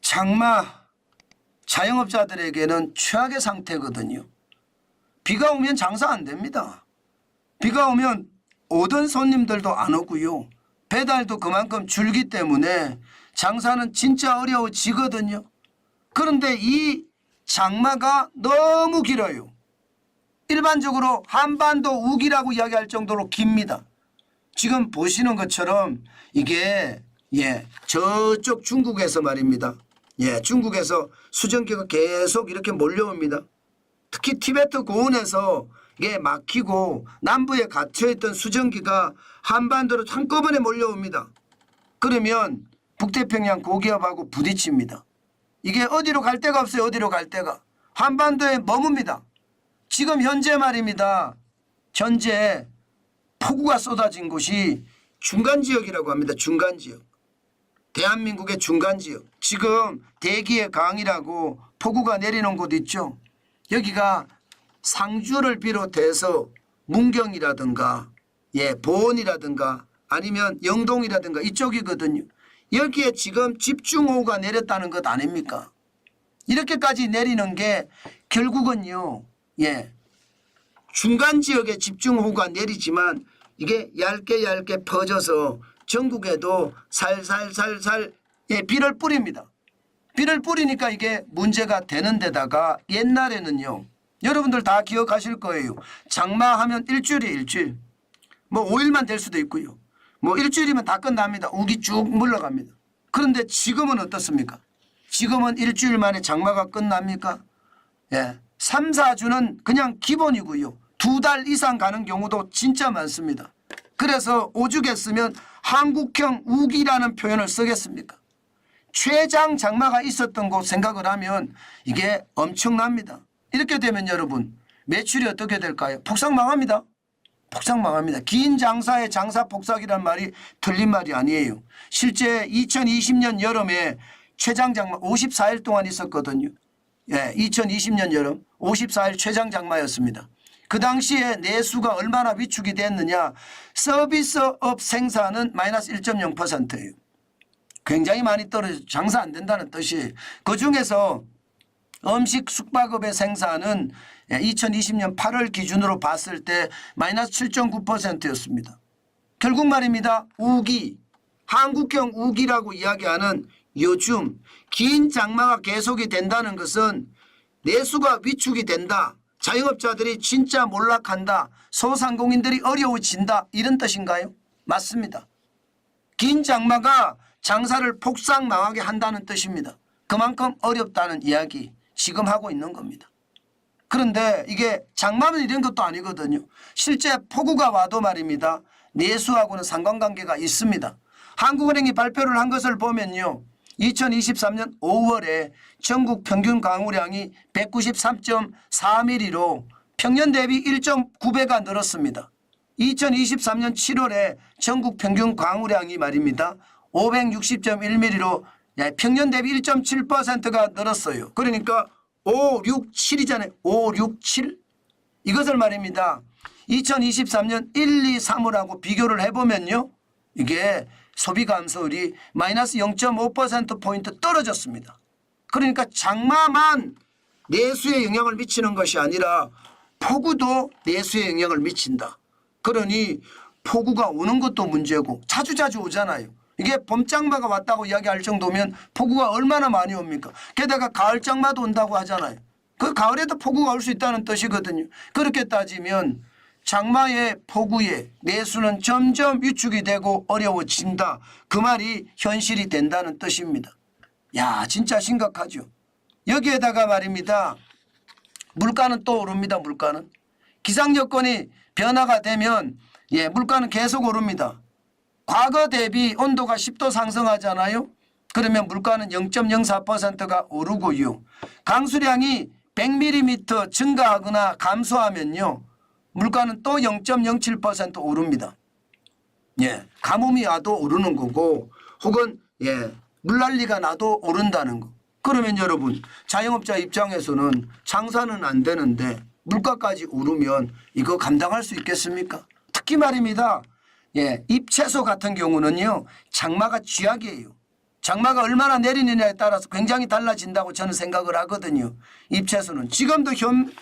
장마 자영업자들에게는 최악의 상태거든요. 비가 오면 장사 안 됩니다. 비가 오면 오던 손님들도 안 오고요. 배달도 그만큼 줄기 때문에 장사는 진짜 어려워지거든요. 그런데 이 장마가 너무 길어요. 일반적으로 한반도 우기라고 이야기할 정도로 깁니다. 지금 보시는 것처럼 이게 저쪽 중국에서 말입니다. 중국에서 수증기가 계속 이렇게 몰려옵니다. 특히 티베트 고원에서 이게 막히고 남부에 갇혀있던 수증기가 한반도로 한꺼번에 몰려옵니다. 그러면 북태평양 고기압하고 부딪힙니다. 이게 어디로 갈 데가 없어요. 어디로 갈 데가. 한반도에 머뭅니다. 지금 현재 말입니다. 현재 폭우가 쏟아진 곳이 중간지역이라고 합니다. 중간지역. 대한민국의 중간지역. 지금 대기의 강이라고 폭우가 내리는 곳 있죠. 여기가 상주를 비롯해서 문경이라든가 보은이라든가 아니면 영동이라든가 이쪽이거든요. 여기에 지금 집중호우가 내렸다는 것 아닙니까? 이렇게까지 내리는 게 결국은요. 중간지역에 집중호우가 내리지만 이게 얇게 퍼져서 전국에도 살살살살 비를 뿌립니다. 비를 뿌리니까 이게 문제가 되는 데다가 옛날에는요. 여러분들 다 기억하실 거예요. 장마하면 일주일. 뭐 5일만 될 수도 있고요. 뭐 일주일이면 다 끝납니다. 우기 쭉 물러갑니다. 그런데 지금은 어떻습니까? 지금은 일주일 만에 장마가 끝납니까? 3, 4주는 그냥 기본이고요. 2달 이상 가는 경우도 진짜 많습니다. 그래서 오죽했으면 한국형 우기라는 표현을 쓰겠습니까? 최장 장마가 있었던 곳 생각을 하면 이게 엄청납니다. 이렇게 되면 여러분 매출이 어떻게 될까요? 폭삭망합니다. 폭삭망합니다. 긴 장사의 장사 폭삭이란 말이 틀린 말이 아니에요. 실제 2020년 여름에 최장 장마 54일 동안 있었거든요. 2020년 여름 54일 최장 장마였습니다. 그 당시에 내수가 얼마나 위축이 됐느냐. 서비스업 생산은 마이너스 1.0%예요. 굉장히 많이 떨어져 장사 안 된다는 뜻이에요. 그중에서 음식 숙박업의 생산은 2020년 8월 기준으로 봤을 때 마이너스 7.9%였습니다. 결국 말입니다. 우기, 한국형 우기라고 이야기하는 요즘 긴 장마가 계속이 된다는 것은 내수가 위축이 된다. 자영업자들이 진짜 몰락한다. 소상공인들이 어려워진다. 이런 뜻인가요? 맞습니다. 긴 장마가 장사를 폭삭 망하게 한다는 뜻입니다. 그만큼 어렵다는 이야기 지금 하고 있는 겁니다. 그런데 이게 장마는 이런 것도 아니거든요. 실제 폭우가 와도 말입니다. 내수하고는 상관관계가 있습니다. 한국은행이 발표를 한 것을 보면요. 2023년 5월에 전국 평균 강우량이 193.4mm로 평년 대비 1.9배가 늘었습니다. 2023년 7월에 전국 평균 강우량이 말입니다. 560.1mm로 평년 대비 1.7%가 늘었어요. 그러니까 5, 6, 7이잖아요. 5, 6, 7. 이것을 말입니다. 2023년 1, 2, 3월하고 비교를 해보면요. 이게 소비 감소율이 마이너스 0.5%포인트 떨어졌습니다. 그러니까 장마만 내수에 영향을 미치는 것이 아니라 폭우도 내수에 영향을 미친다. 그러니 폭우가 오는 것도 문제고 자주 오잖아요. 이게 봄장마가 왔다고 이야기할 정도면 폭우가 얼마나 많이 옵니까? 게다가 가을장마도 온다고 하잖아요. 그 가을에도 폭우가 올 수 있다는 뜻이거든요. 그렇게 따지면 장마의 폭우에 내수는 점점 위축이 되고 어려워진다. 그 말이 현실이 된다는 뜻입니다. 야, 진짜 심각하죠. 여기에다가 말입니다. 물가는 또 오릅니다. 물가는. 기상 여건이 변화가 되면 물가는 계속 오릅니다. 과거 대비 온도가 10도 상승하잖아요. 그러면 물가는 0.04%가 오르고요. 강수량이 100mm 증가하거나 감소하면요. 물가는 또 0.07% 오릅니다. 가뭄이 와도 오르는 거고 혹은 물난리가 나도 오른다는 거. 그러면 여러분 자영업자 입장에서는 장사는 안 되는데 물가까지 오르면 이거 감당할 수 있겠습니까? 특히 말입니다. 잎채소 같은 경우는요. 장마가 쥐약이에요. 장마가 얼마나 내리느냐에 따라서 굉장히 달라진다고 저는 생각을 하거든요. 잎채소는 지금도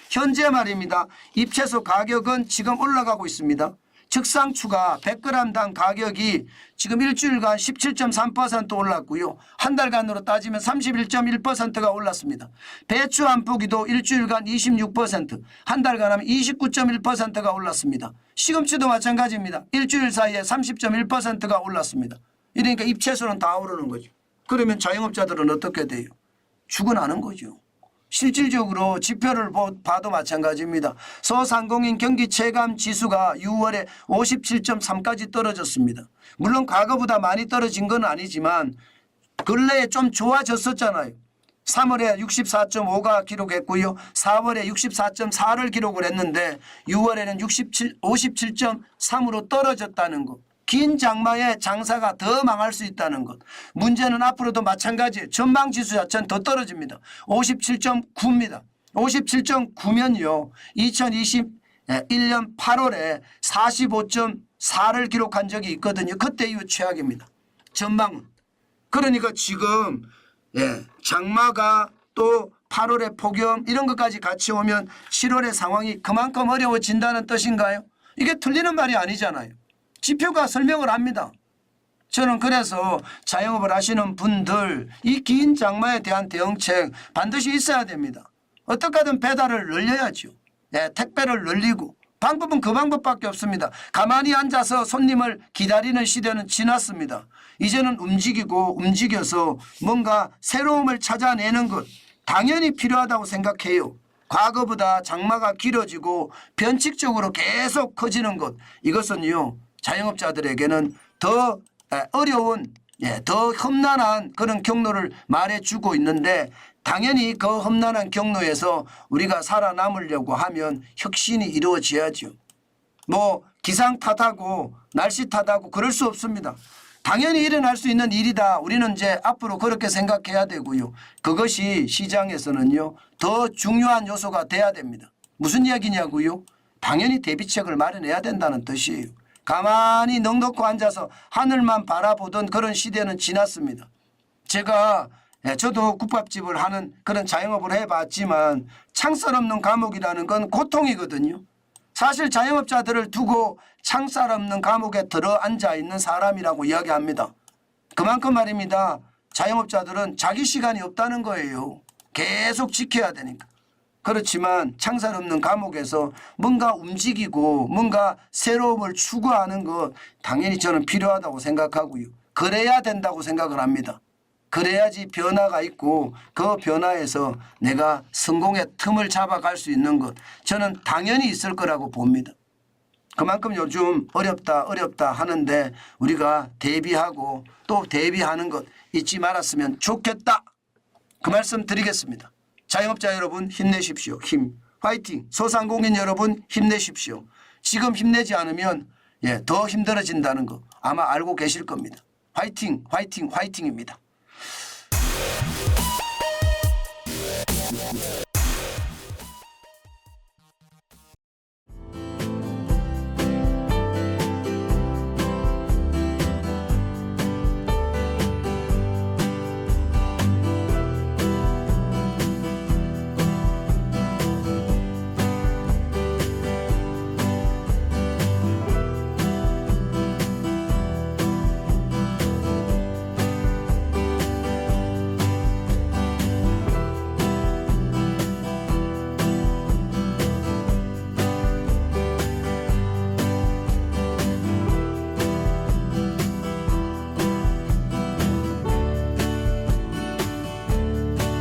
현재 말입니다. 잎채소 가격은 지금 올라가고 있습니다. 적상추가 100g당 가격이 지금 일주일간 17.3% 올랐고요. 한 달간으로 따지면 31.1%가 올랐습니다. 배추 한 포기도 일주일간 26%, 한 달간 하면 29.1%가 올랐습니다. 시금치도 마찬가지입니다. 일주일 사이에 30.1%가 올랐습니다. 이러니까 잎채소는 다 오르는 거죠. 그러면 자영업자들은 어떻게 돼요? 죽어나는 거죠. 실질적으로 지표를 봐도 마찬가지입니다. 소상공인 경기 체감 지수가 6월에 57.3까지 떨어졌습니다. 물론 과거보다 많이 떨어진 건 아니지만 근래에 좀 좋아졌었잖아요. 3월에 64.5가 기록했고요. 4월에 64.4를 기록을 했는데 6월에는 57.3으로 떨어졌다는 것. 긴 장마에 장사가 더 망할 수 있다는 것. 문제는 앞으로도 마찬가지예요. 전망지수 자체는 더 떨어집니다. 57.9입니다. 57.9면요. 2021년 8월에 45.4를 기록한 적이 있거든요. 그때 이후 최악입니다. 전망은. 그러니까 지금 장마가 또 8월에 폭염 이런 것까지 같이 오면 7월의 상황이 그만큼 어려워진다는 뜻인가요? 이게 틀리는 말이 아니잖아요. 지표가 설명을 합니다. 저는 그래서 자영업을 하시는 분들 이 긴 장마에 대한 대응책 반드시 있어야 됩니다. 어떻게 하든 배달을 늘려야죠. 택배를 늘리고 방법은 그 방법밖에 없습니다. 가만히 앉아서 손님을 기다리는 시대는 지났습니다. 이제는 움직이고 움직여서 뭔가 새로움을 찾아내는 것 당연히 필요하다고 생각해요. 과거보다 장마가 길어지고 변칙적으로 계속 커지는 것 이것은요. 자영업자들에게는 더 어려운 더 험난한 그런 경로를 말해주고 있는데 당연히 그 험난한 경로에서 우리가 살아남으려고 하면 혁신이 이루어져야죠. 뭐 기상 탓하고 날씨 탓하고 그럴 수 없습니다. 당연히 일어날 수 있는 일이다. 우리는 이제 앞으로 그렇게 생각해야 되고요. 그것이 시장에서는요. 더 중요한 요소가 돼야 됩니다. 무슨 이야기냐고요? 당연히 대비책을 마련해야 된다는 뜻이에요. 가만히 넋놓고 앉아서 하늘만 바라보던 그런 시대는 지났습니다. 저도 국밥집을 하는 그런 자영업을 해봤지만 창살 없는 감옥이라는 건 고통이거든요. 사실 자영업자들을 두고 창살 없는 감옥에 들어앉아 있는 사람이라고 이야기합니다. 그만큼 말입니다. 자영업자들은 자기 시간이 없다는 거예요. 계속 지켜야 되니까. 그렇지만 창살 없는 감옥에서 뭔가 움직이고 뭔가 새로움을 추구하는 것 당연히 저는 필요하다고 생각하고요. 그래야 된다고 생각을 합니다. 그래야지 변화가 있고 그 변화에서 내가 성공의 틈을 잡아갈 수 있는 것 저는 당연히 있을 거라고 봅니다. 그만큼 요즘 어렵다 하는데 우리가 대비하고 또 대비하는 것 잊지 말았으면 좋겠다. 그 말씀 드리겠습니다. 자영업자 여러분 힘내십시오. 화이팅. 소상공인 여러분 힘내십시오. 지금 힘내지 않으면 더 힘들어진다는 거 아마 알고 계실 겁니다. 화이팅 화이팅입니다.